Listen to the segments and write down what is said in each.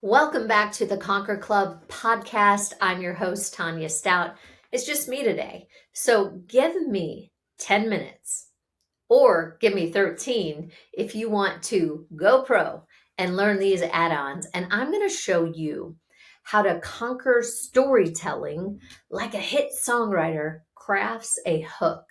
Welcome back to the Conquer Club podcast. I'm your host, Tonya Stout. It's just me today. So give me 10 minutes or give me 13 if you want to go pro and learn these add-ons. And I'm going to show you how to conquer storytelling like a hit songwriter crafts a hook,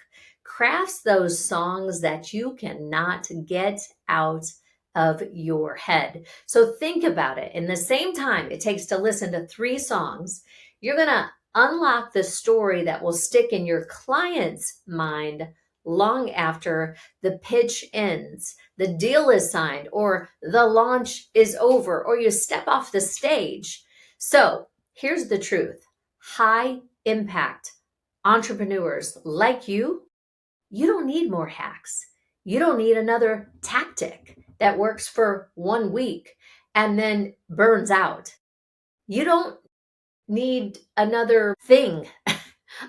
crafts those songs that you cannot get out of your head. So think about it. In the same time it takes to listen to 3 songs, you're going to unlock the story that will stick in your client's mind long after the pitch ends, the deal is signed, or the launch is over, or you step off the stage. So here's the truth. High impact entrepreneurs like you don't need more hacks. You don't need another tactic that works for 1 week and then burns out. You don't need another thing,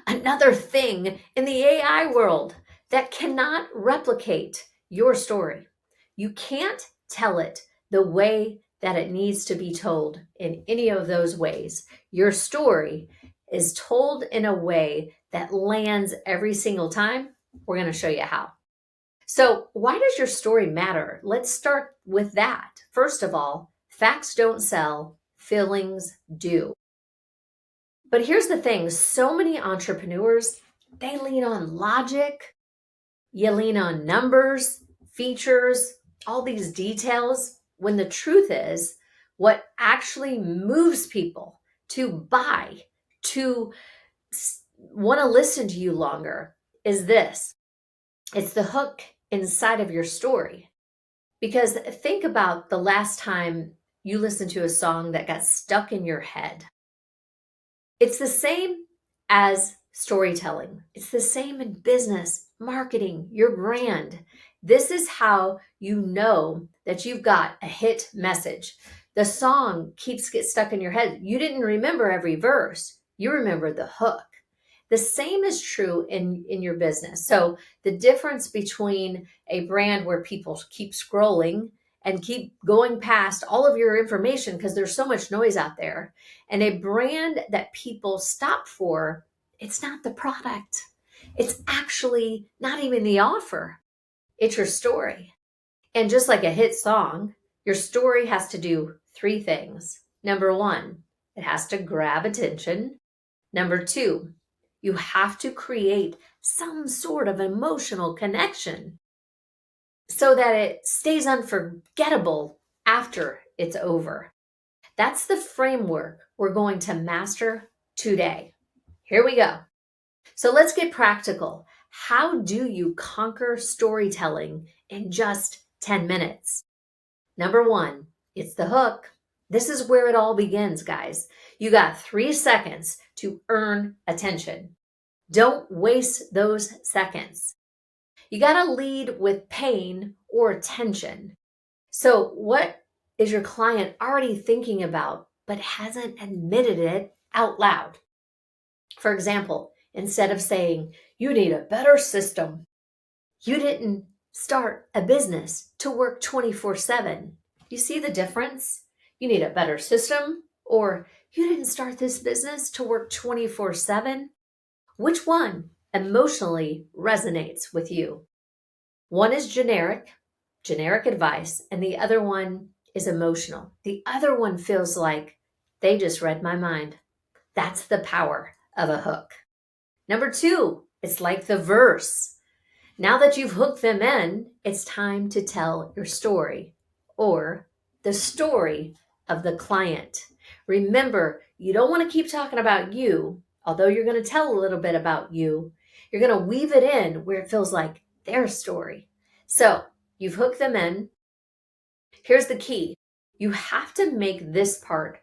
another thing in the AI world that cannot replicate your story. You can't tell it the way that it needs to be told in any of those ways. Your story is told in a way that lands every single time. We're going to show you how. So, why does your story matter? Let's start with that. First of all, facts don't sell, feelings do. But here's the thing, so many entrepreneurs, they lean on logic, you lean on numbers, features, all these details, when the truth is what actually moves people to buy, to want to listen to you longer is this. It's the hook inside of your story. Because think about the last time you listened to a song that got stuck in your head. It's the same as storytelling. It's the same in business, marketing, your brand. This is how you know that you've got a hit message. The song gets stuck in your head. You didn't remember every verse. You remember the hook. The same is true in your business. So the difference between a brand where people keep scrolling and keep going past all of your information because there's so much noise out there, and a brand that people stop for, it's not the product. It's actually not even the offer. It's your story. And just like a hit song, your story has to do 3 things. Number 1, it has to grab attention. Number 2, you have to create some sort of emotional connection so that it stays unforgettable after it's over. That's the framework we're going to master today. Here we go. So let's get practical. How do you conquer storytelling in just 10 minutes? Number 1, it's the hook. This is where it all begins, guys. You got 3 seconds to earn attention. Don't waste those seconds. You got to lead with pain or tension. So what is your client already thinking about but hasn't admitted it out loud? For example, instead of saying, you need a better system, you didn't start a business to work 24/7. You see the difference? You need a better system, or you didn't start this business to work 24/7. Which one emotionally resonates with you? One is generic advice, and the other one is emotional. The other one feels like they just read my mind. That's the power of a hook. Number 2, it's like the verse. Now that you've hooked them in, it's time to tell your story or the story of the client. Remember, you don't want to keep talking about you, although you're going to tell a little bit about you. You're going to weave it in where it feels like their story. So you've hooked them in. Here's the key. You have to make this part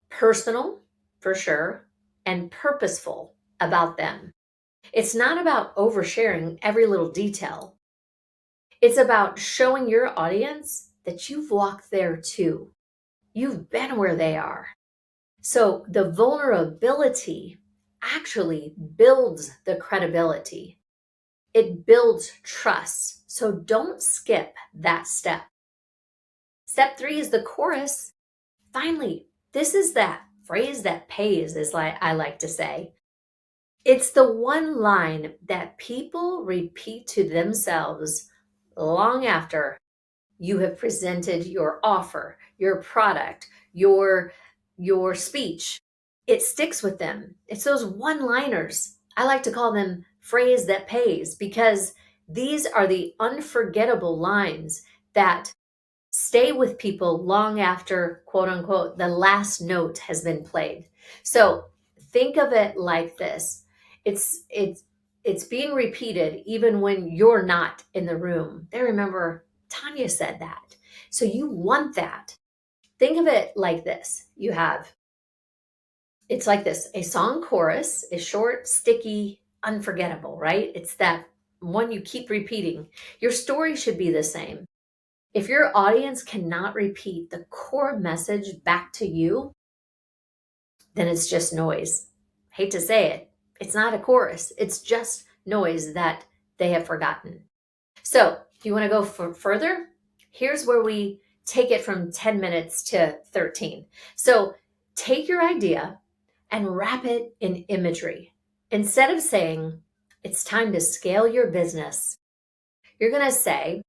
personal, for sure, and purposeful about them. It's not about oversharing every little detail. It's about showing your audience that you've walked there too. You've been where they are. So the vulnerability actually builds the credibility. It builds trust. So don't skip that step. Step 3 is the chorus. Finally, this is that phrase that pays, is like I like to say. It's the one line that people repeat to themselves long after you have presented your offer, your product, your speech. It sticks with them. It's those one-liners. I like to call them phrase that pays, because these are the unforgettable lines that stay with people long after, quote unquote, the last note has been played. So think of it like this. It's being repeated even when you're not in the room. They remember Tonya said that. So you want that. Think of it like this. It's like this. A song chorus is short, sticky, unforgettable, right? It's that one you keep repeating. Your story should be the same. If your audience cannot repeat the core message back to you, then it's just noise. Hate to say it. It's not a chorus. It's just noise that they have forgotten. So, if you want to go further, here's where we take it from 10 minutes to 13. So, take your idea and wrap it in imagery. Instead of saying, it's time to scale your business, you're going to say,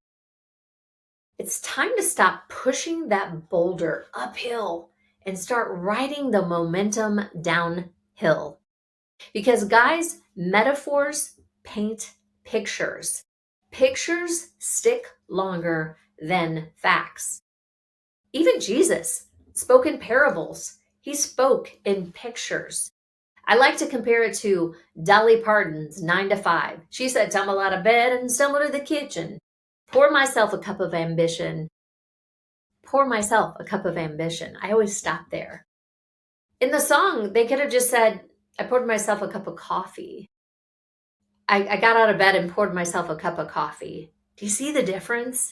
it's time to stop pushing that boulder uphill and start riding the momentum downhill. Because, guys, metaphors paint pictures. Pictures stick longer than facts. Even Jesus spoke in parables. He spoke in pictures. I like to compare it to Dolly Parton's 9 to 5. She said, tumble out of bed and stumble to the kitchen. Pour myself a cup of ambition. Pour myself a cup of ambition. I always stop there. In the song, they could have just said, I poured myself a cup of coffee. I got out of bed and poured myself a cup of coffee. Do you see the difference?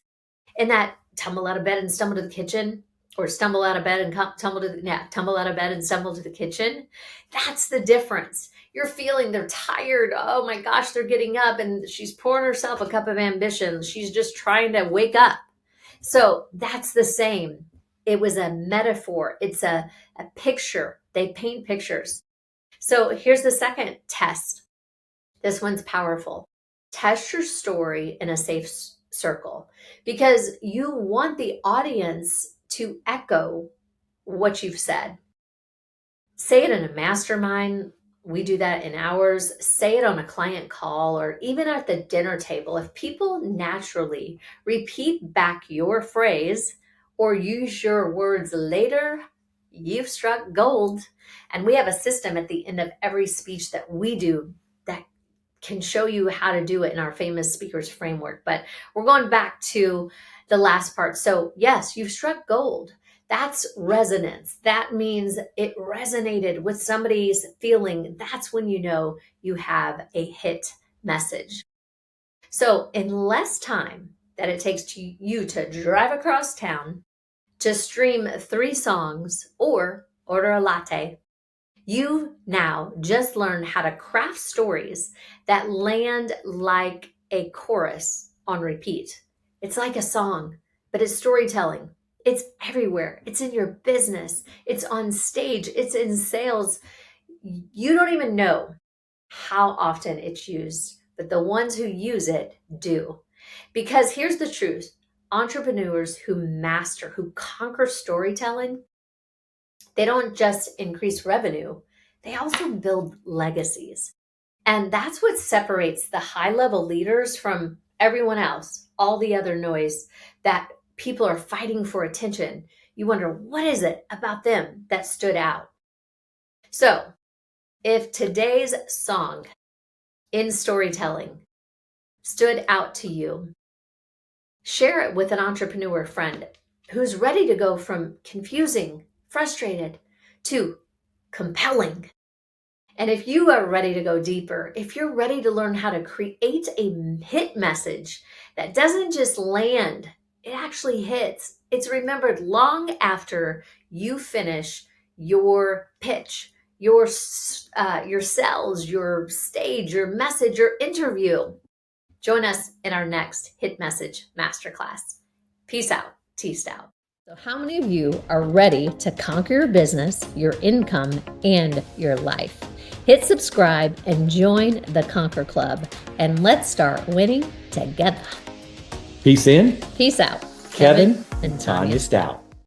In that tumble out of bed and stumble to the kitchen, or stumble out of bed and tumble out of bed and stumble to the kitchen. That's the difference. You're feeling they're tired. Oh my gosh, they're getting up, and she's pouring herself a cup of ambition. She's just trying to wake up. So that's the same. It was a metaphor. It's a picture. They paint pictures. So here's the second test. This one's powerful. Test your story in a safe circle, because you want the audience to echo what you've said. Say it in a mastermind. We do that in ours. Say it on a client call, or even at the dinner table. If people naturally repeat back your phrase or use your words later, you've struck gold. And we have a system at the end of every speech that we do that can show you how to do it in our famous speakers framework. But we're going back to the last part. So yes, you've struck gold. That's resonance. That means it resonated with somebody's feeling. That's when you know you have a hit message. So in less time that it takes you to drive across town, to stream 3 songs, or order a latte, you now just learned how to craft stories that land like a chorus on repeat. It's like a song, but it's storytelling. It's everywhere. It's in your business. It's on stage. It's in sales. You don't even know how often it's used, but the ones who use it do. Because here's the truth. Entrepreneurs who master, who conquer storytelling, they don't just increase revenue, they also build legacies. And that's what separates the high level leaders from everyone else, all the other noise that people are fighting for attention. You wonder, what is it about them that stood out? So, if today's song in storytelling stood out to you, share it with an entrepreneur friend who's ready to go from confusing, frustrated, to compelling. And if you are ready to go deeper, if you're ready to learn how to create a hit message that doesn't just land, it actually hits. It's remembered long after you finish your pitch, your sales, your stage, your message, your interview. Join us in our next Hit Message Masterclass. Peace out, T Stout. So how many of you are ready to conquer your business, your income, and your life? Hit subscribe and join the Conquer Club, and let's start winning together. Peace in. Peace out. Kevin and Tonya Stout.